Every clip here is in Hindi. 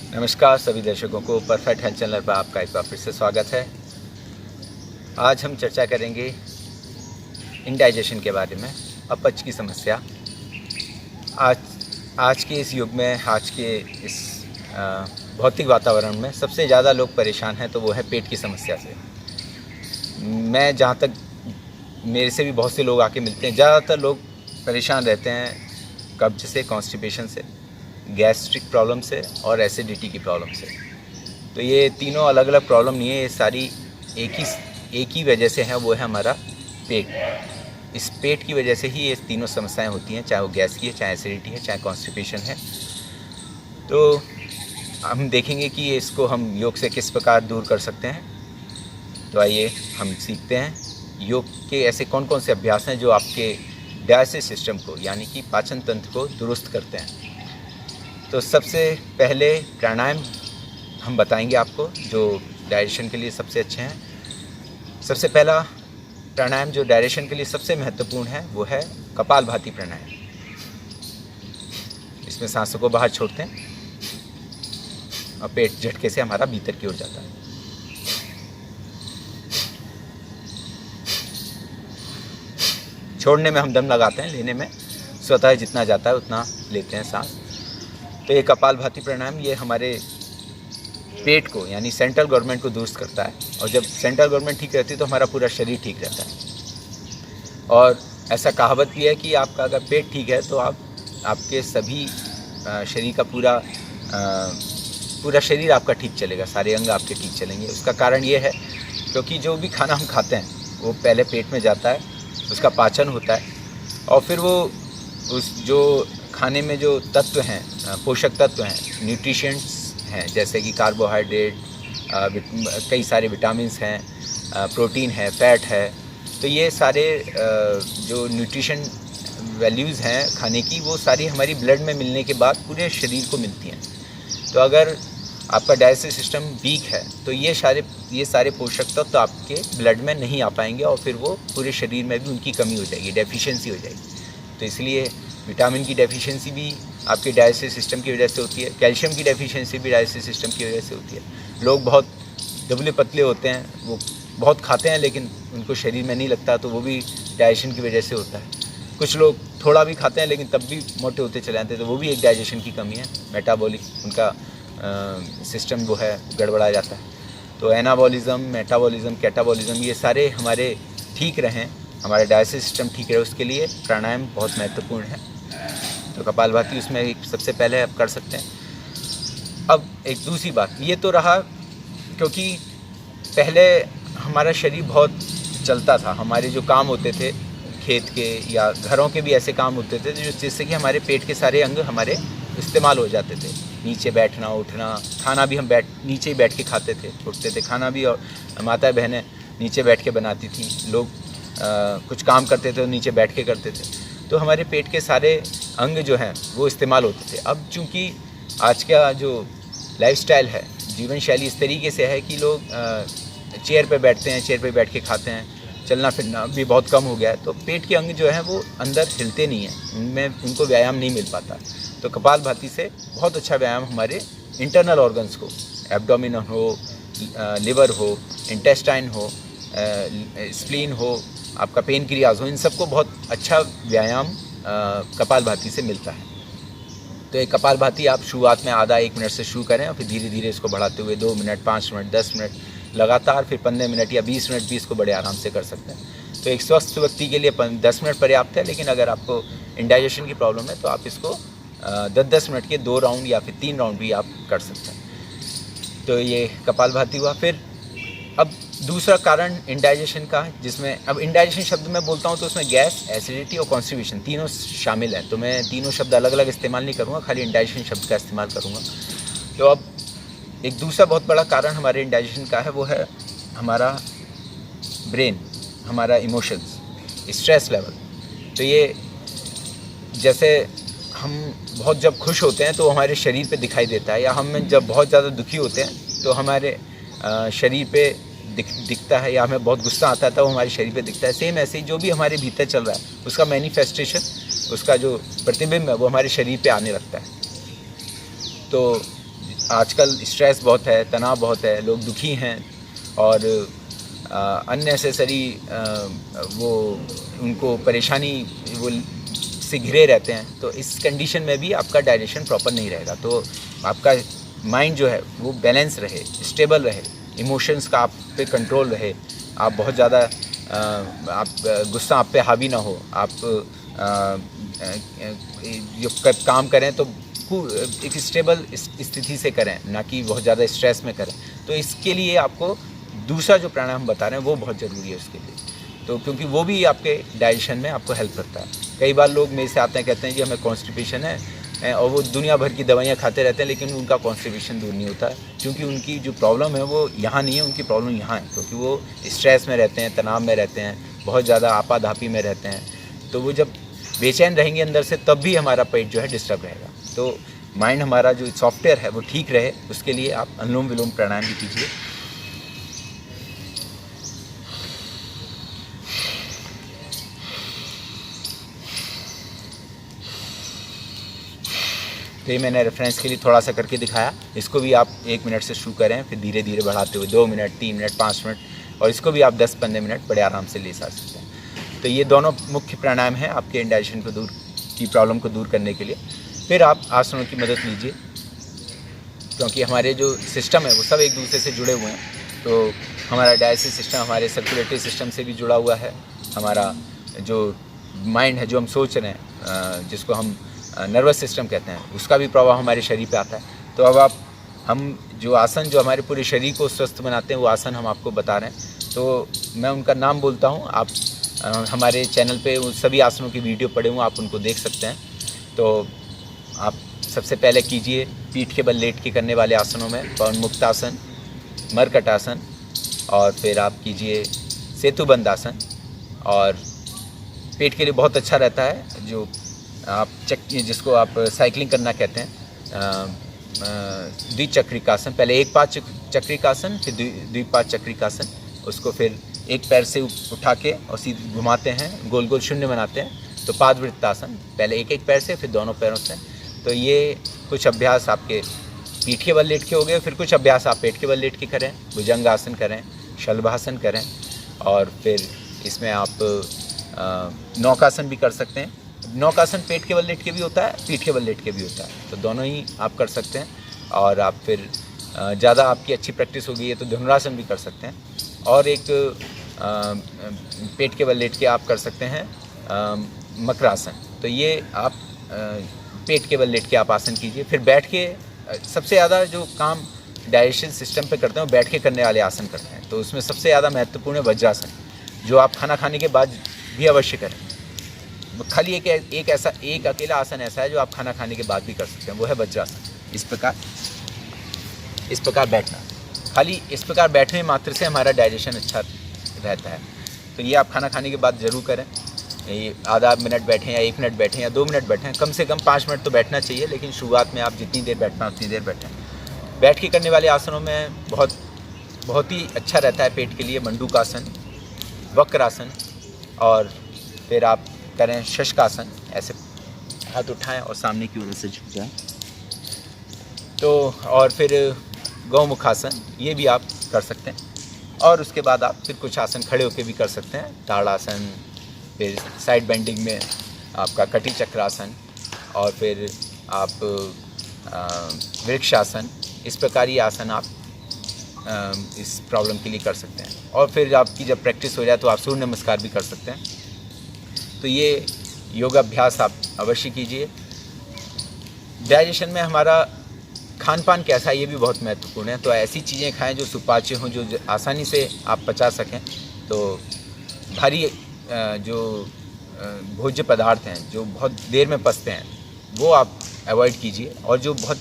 नमस्कार सभी दर्शकों को परफेक्ट हेल्थ चैनल पर आपका एक बार फिर से स्वागत है। आज हम चर्चा करेंगे इंडाइजेशन के बारे में, अपच की समस्या। आज के इस युग में, आज के इस भौतिक वातावरण में सबसे ज़्यादा लोग परेशान हैं तो वो है पेट की समस्या से। मैं जहाँ तक, मेरे से भी बहुत से लोग आके मिलते हैं, ज़्यादातर लोग परेशान रहते हैं कब्ज से, कॉन्स्टिपेशन से, गैस्ट्रिक प्रॉब्लम से और एसिडिटी की प्रॉब्लम से। तो ये तीनों अलग अलग प्रॉब्लम नहीं है, ये सारी एक ही वजह से हैं, वो है हमारा पेट। इस पेट की वजह से ही ये तीनों समस्याएं होती हैं, चाहे वो गैस की है, चाहे एसिडिटी है, चाहे कॉन्स्टिपेशन है। तो हम देखेंगे कि इसको हम योग से किस प्रकार दूर कर सकते हैं। तो आइए हम सीखते हैं योग के ऐसे कौन कौन से अभ्यास हैं जो आपके डाइजेस्टिव सिस्टम को, यानी कि पाचन तंत्र को दुरुस्त करते हैं। तो सबसे पहले प्राणायाम हम बताएंगे आपको, जो डाइजेशन के लिए सबसे अच्छे हैं। सबसे पहला प्राणायाम जो डाइजेशन के लिए सबसे महत्वपूर्ण है वो है कपालभाति प्राणायाम। इसमें सांसों को बाहर छोड़ते हैं और पेट झटके से हमारा भीतर की ओर जाता है। छोड़ने में हम दम लगाते हैं, लेने में स्वतः जितना जाता है उतना लेते हैं सांस। तो ये कपालभाति प्राणायाम ये हमारे पेट को, यानी सेंट्रल गवर्नमेंट को दुरुस्त करता है। और जब सेंट्रल गवर्नमेंट ठीक रहती है तो हमारा पूरा शरीर ठीक रहता है। और ऐसा कहावत भी है कि आपका अगर पेट ठीक है तो आपके सभी शरीर का पूरा शरीर आपका ठीक चलेगा, सारे अंग आपके ठीक चलेंगे। उसका कारण ये है क्योंकि जो भी खाना हम खाते हैं वो पहले पेट में जाता है, उसका पाचन होता है और फिर वो उस जो खाने में जो तत्व हैं, पोषक तत्व हैं, न्यूट्रिशंस हैं, जैसे कि कार्बोहाइड्रेट, कई सारे विटामिन्स हैं, प्रोटीन है, फैट है। तो ये सारे जो न्यूट्रिशन वैल्यूज़ हैं खाने की, वो सारी हमारी ब्लड में मिलने के बाद पूरे शरीर को मिलती हैं। तो अगर आपका डाइजेस्टिव सिस्टम वीक है तो ये सारे पोषक तत्व आपके ब्लड में नहीं आ पाएंगे और फिर वो पूरे शरीर में भी उनकी कमी हो जाएगी, डेफिशिएंसी हो जाएगी। तो इसलिए विटामिन की डेफिशिएंसी भी आपके डाइजेस्टिव सिस्टम की वजह से होती है, कैल्शियम की डेफिशिएंसी भी डाइजेस्टिव सिस्टम की वजह से होती है। लोग बहुत दुबले पतले होते हैं, वो बहुत खाते हैं लेकिन उनको शरीर में नहीं लगता, तो वो भी डाइजेशन की वजह से होता है। कुछ लोग थोड़ा भी खाते हैं लेकिन तब भी मोटे होते चले जाते हैं, तो वो भी एक डाइजेशन की कमी है, मेटाबॉलिक उनका सिस्टम वो है गड़बड़ा जाता है। तो एनाबॉलिज्म, मेटाबॉलिज्म, कैटाबॉलिज्म, ये सारे हमारे ठीक रहें, हमारा डाइजेस्टिव सिस्टम ठीक रहे, उसके लिए प्राणायाम बहुत महत्वपूर्ण है। तो कपालभाति उसमें सबसे पहले आप कर सकते हैं। अब एक दूसरी बात ये तो रहा, क्योंकि पहले हमारा शरीर बहुत चलता था, हमारे जो काम होते थे खेत के या घरों के भी ऐसे काम होते थे जिससे कि हमारे पेट के सारे अंग हमारे इस्तेमाल हो जाते थे। नीचे बैठना, उठना, खाना भी हम नीचे ही बैठ के खाते थे, उठते थे। खाना भी और माता बहनें नीचे बैठ के बनाती थी, लोग कुछ काम करते थे तो नीचे बैठ के करते थे। तो हमारे पेट के सारे अंग जो हैं वो इस्तेमाल होते थे। अब चूँकि आज का जो लाइफस्टाइल है, जीवन शैली इस तरीके से है कि लोग चेयर पे बैठते हैं, चेयर पे बैठ के खाते हैं, चलना फिरना भी बहुत कम हो गया है। तो पेट के अंग जो हैं वो अंदर हिलते नहीं हैं, उनमें उनको व्यायाम नहीं मिल पाता। तो कपालभाति से बहुत अच्छा व्यायाम हमारे इंटरनल ऑर्गन्स को, एब्डोमिन हो, लिवर हो, इंटेस्टाइन हो, स्प्लीन हो, आपका पेनक्रियाज हो, इन सबको बहुत अच्छा व्यायाम कपालभाति से मिलता है। तो एक कपालभाति आप शुरुआत में आधा 1 मिनट से शुरू करें और फिर धीरे धीरे इसको बढ़ाते हुए 2 मिनट, 5 मिनट, 10 मिनट लगातार, फिर 15 मिनट या 20 मिनट भी इसको बड़े आराम से कर सकते हैं। तो एक स्वस्थ व्यक्ति के लिए 10 मिनट पर्याप्त है, लेकिन अगर आपको इंडाइजेशन की प्रॉब्लम है तो आप इसको 10-10 मिनट के 2 राउंड या फिर 3 राउंड भी आप कर सकते हैं। तो ये कपालभाति हुआ। फिर अब दूसरा कारण इंडाइजेशन का, जिसमें अब इंडाइजेशन शब्द मैं बोलता हूँ तो उसमें गैस, एसिडिटी और कॉन्स्टिपेशन तीनों शामिल हैं। तो मैं तीनों शब्द अलग अलग इस्तेमाल नहीं करूँगा, खाली इंडाइजेशन शब्द का इस्तेमाल करूँगा। तो अब एक दूसरा बहुत बड़ा कारण हमारे इंडाइजेशन का है, वो है हमारा ब्रेन, हमारा इमोशंस, स्ट्रेस लेवल। तो ये जैसे हम बहुत जब खुश होते हैं तो हमारे शरीर पे दिखाई देता है, या हम जब बहुत ज़्यादा दुखी होते हैं तो हमारे शरीर पे दिखता है, या हमें बहुत गुस्सा आता है तो हमारे शरीर पे दिखता है। सेम ऐसे ही जो भी हमारे भीतर चल रहा है उसका मैनिफेस्टेशन, उसका जो प्रतिबिंब है वो हमारे शरीर पे आने लगता है। तो आजकल स्ट्रेस बहुत है, तनाव बहुत है, लोग दुखी हैं और अननेसेसरी वो उनको परेशानी वो से घिरे रहते हैं। तो इस कंडीशन में भी आपका डाइजेशन प्रॉपर नहीं रहेगा। तो आपका माइंड जो है वो बैलेंस रहे, स्टेबल रहे, इमोशंस का आप पे कंट्रोल रहे, आप बहुत ज़्यादा आप गुस्सा आप पे हावी ना हो, आप जो काम करें तो एक स्टेबल स्थिति से करें, ना कि बहुत ज़्यादा स्ट्रेस में करें। तो इसके लिए आपको दूसरा जो प्राणायाम बता रहे हैं वो बहुत ज़रूरी है उसके लिए। तो क्योंकि वो भी आपके डाइजेशन में आपको हेल्प करता है। कई बार लोग मेरे से आते हैं, कहते हैं जी हमें कॉन्स्टिपेशन है, और वो दुनिया भर की दवाइयाँ खाते रहते हैं, लेकिन उनका कॉन्स्टिपेशन दूर नहीं होता है, क्योंकि उनकी जो प्रॉब्लम है वो यहाँ नहीं है, उनकी प्रॉब्लम यहाँ है, क्योंकि वो स्ट्रेस में रहते हैं, तनाव में रहते हैं, बहुत ज़्यादा आपाधापी में रहते हैं। तो वो जब बेचैन रहेंगे अंदर से, तब भी हमारा पेट जो है डिस्टर्ब रहेगा। तो माइंड हमारा जो सॉफ्टवेयर है वो ठीक रहे, उसके लिए आप अनुलोम विलोम प्राणायाम भी कीजिए। तो ये मैंने रेफरेंस के लिए थोड़ा सा करके दिखाया। इसको भी आप 1 मिनट से शुरू करें, फिर धीरे धीरे बढ़ाते हुए 2 मिनट, 3 मिनट, 5 मिनट, और इसको भी आप 10-15 मिनट बड़े आराम से ले सकते हैं। तो ये दोनों मुख्य प्राणायाम हैं आपके इंडाइजेशन को की प्रॉब्लम को दूर करने के लिए। फिर आप आसनों की मदद लीजिए, क्योंकि हमारे जो सिस्टम है वो सब एक दूसरे से जुड़े हुए हैं। तो हमारा डाइजेस्टिव सिस्टम हमारे सर्कुलेटरी सिस्टम से भी जुड़ा हुआ है। हमारा जो माइंड है, जो हम सोच रहे हैं, जिसको हम नर्वस सिस्टम कहते हैं, उसका भी प्रभाव हमारे शरीर पे आता है। तो अब हम जो आसन जो हमारे पूरे शरीर को स्वस्थ बनाते हैं वो आसन हम आपको बता रहे हैं। तो मैं उनका नाम बोलता हूँ, आप हमारे चैनल पे उन सभी आसनों की वीडियो पड़े हुए, आप उनको देख सकते हैं। तो आप सबसे पहले कीजिए पीठ के बल लेट के करने वाले आसनों में पवन मुक्त आसन, मरकट आसन, और फिर आप कीजिए सेतुबंद आसन। और पेट के लिए बहुत अच्छा रहता है जो आप जिसको आप साइकिलिंग करना कहते हैं, द्विचक्रिकासन। पहले एक पाद चक्रिकासन, फिर द्विपाद चक्रिकासन। उसको फिर एक पैर से उठा के और सीधे घुमाते हैं, गोल गोल शून्य बनाते हैं। तो पादवृत्तासन, पहले एक पैर से, फिर दोनों पैरों से। तो ये कुछ अभ्यास आपके पीठ के बल लेट के हो गए। फिर कुछ अभ्यास आप पेट के बल लेट के करें, भुजंगासन करें, शलभासन करें, और फिर इसमें आप नौकासन भी कर सकते हैं। नौकासन पेट के बल लेट के भी होता है, पीठ के बल लेट के भी होता है, तो दोनों ही आप कर सकते हैं। और आप फिर ज़्यादा आपकी अच्छी प्रैक्टिस हो गई है तो धनुरासन भी कर सकते हैं। और एक पेट के बल लेट के आप कर सकते हैं मकरासन। तो ये आप पेट के बल लेट के आप आसन कीजिए। फिर बैठ के सबसे ज़्यादा जो काम डाइजेशन सिस्टम पे करते हैं वो बैठ के करने वाले आसन करते हैं। तो उसमें सबसे ज़्यादा महत्वपूर्ण है वज्रासन, जो आप खाना खाने के बाद भी अवश्य करें। खाली एक अकेला आसन ऐसा है जो आप खाना खाने के बाद भी कर सकते हैं, वो है वज्रासन। इस प्रकार बैठना, खाली इस प्रकार बैठने मात्र से हमारा डाइजेशन अच्छा रहता है। तो ये आप खाना खाने के बाद ज़रूर करें। ये आधा मिनट बैठें या 1 मिनट बैठें या 2 मिनट बैठें, कम से कम 5 मिनट तो बैठना चाहिए, लेकिन शुरुआत में आप जितनी देर बैठना उतनी देर बैठें। बैठ के करने वाले आसनों में बहुत ही अच्छा रहता है पेट के लिए मंडूकासन, वक्रासन, और फिर आप करें शशकासन। ऐसे हाथ उठाएं और सामने की ओर से झुक जाएं। तो और फिर गौमुखासन, ये भी आप कर सकते हैं। और उसके बाद आप फिर कुछ आसन खड़े होकर भी कर सकते हैं, ताड़ासन, फिर साइड बेंडिंग में आपका कटी चक्रासन, और फिर आप वृक्षासन। इस प्रकार ये आसन आप इस प्रॉब्लम के लिए कर सकते हैं। और फिर आपकी जब प्रैक्टिस हो जाए तो आप सूर्य नमस्कार भी कर सकते हैं। तो ये योगाभ्यास आप अवश्य कीजिए। डाइजेशन में हमारा खान पान कैसा है ये भी बहुत महत्वपूर्ण है। तो ऐसी चीज़ें खाएं जो सुपाच्य हों, जो आसानी से आप पचा सकें। तो भारी जो भोज्य पदार्थ हैं जो बहुत देर में पचते हैं वो आप अवॉइड कीजिए, और जो बहुत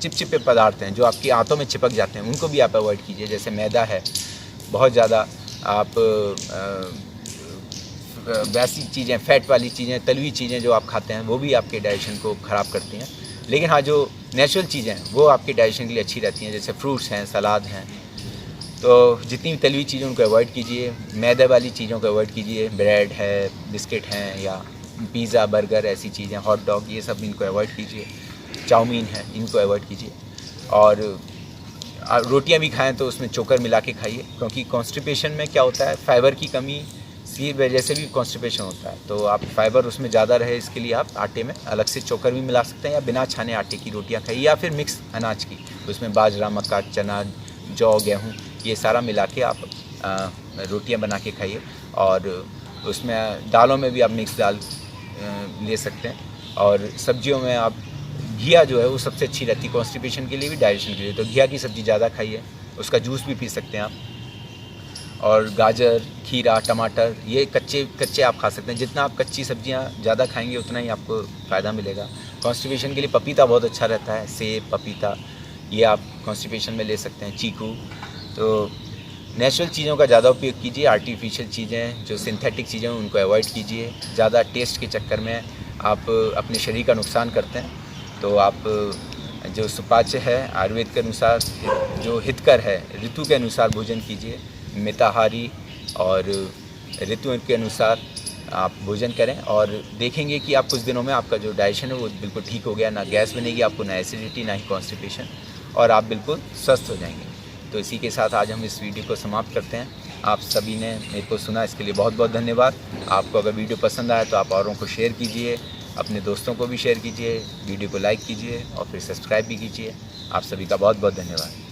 चिपचिपे पदार्थ हैं जो आपकी आंतों में चिपक जाते हैं उनको भी आप अवॉइड कीजिए। जैसे मैदा है, बहुत ज़्यादा आप वैसी चीज़ें, फैट वाली चीज़ें, तलवी चीज़ें जो आप खाते हैं वो भी आपके डाइजेशन को ख़राब करती हैं। लेकिन हाँ, जो नेचुरल चीज़ें हैं वो आपके डाइजेशन के लिए अच्छी रहती हैं, जैसे फ्रूट्स हैं, सलाद हैं। तो जितनी भी तलवी चीज़ें उनको अवॉइड कीजिए, मैदे वाली चीज़ों को अवॉइड कीजिए। ब्रेड है, बिस्किट हैं, या पिज़्ज़ा, बर्गर, ऐसी चीज़ें, हॉट डॉग, ये सब इनको अवॉइड कीजिए। चाउमीन है, इनको अवॉइड कीजिए। और रोटियां भी खाएं तो उसमें चोकर मिला के खाइए, क्योंकि कॉन्स्टिपेशन में क्या होता है, फाइबर की कमी की वजह से भी कॉन्स्टिपेशन होता है। तो आप फाइबर उसमें ज़्यादा रहे इसके लिए आप आटे में अलग से चोकर भी मिला सकते हैं, या बिना छाने आटे की रोटियां खाइए, या फिर मिक्स अनाज की, उसमें बाजरा, मक्का, चना, जौ, गेहूँ, ये सारा मिला के आप रोटियां बना के खाइए। और उसमें दालों में भी आप मिक्स दाल ले सकते हैं। और सब्जियों में आप घिया जो है वो सबसे अच्छी रहती है कॉन्स्टिपेशन के लिए भी, डाइजेशन के लिए। तो घिया की सब्ज़ी ज़्यादा खाइए, उसका जूस भी पी सकते हैं आप। और गाजर, खीरा, टमाटर, ये कच्चे आप खा सकते हैं। जितना आप कच्ची सब्जियां ज़्यादा खाएंगे उतना ही आपको फ़ायदा मिलेगा। कॉन्स्टिपेशन के लिए पपीता बहुत अच्छा रहता है, सेब, पपीता, ये आप कॉन्स्टिपेशन में ले सकते हैं। चीकू। तो नेचुरल चीज़ों का ज़्यादा उपयोग कीजिए, आर्टिफिशियल चीज़ें जो सिंथेटिक चीज़ें हैं उनको अवॉइड कीजिए। ज़्यादा टेस्ट के चक्कर में आप अपने शरीर का नुकसान करते हैं। तो आप जो सुपाच्य है, आयुर्वेद के अनुसार जो हितकर है, ऋतु के अनुसार भोजन कीजिए, मिताहारी और ऋतु के अनुसार आप भोजन करें, और देखेंगे कि आप कुछ दिनों में आपका जो डाइजेशन है वो बिल्कुल ठीक हो गया, ना गैस बनेगी आपको, ना एसिडिटी, ना ही कॉन्स्टिपेशन, और आप बिल्कुल स्वस्थ हो जाएंगे। तो इसी के साथ आज हम इस वीडियो को समाप्त करते हैं। आप सभी ने मेरे को सुना, इसके लिए बहुत बहुत धन्यवाद। आपको अगर वीडियो पसंद आए तो आप औरों को शेयर कीजिए, अपने दोस्तों को भी शेयर कीजिए, वीडियो को लाइक कीजिए और फिर सब्सक्राइब भी कीजिए। आप सभी का बहुत बहुत धन्यवाद।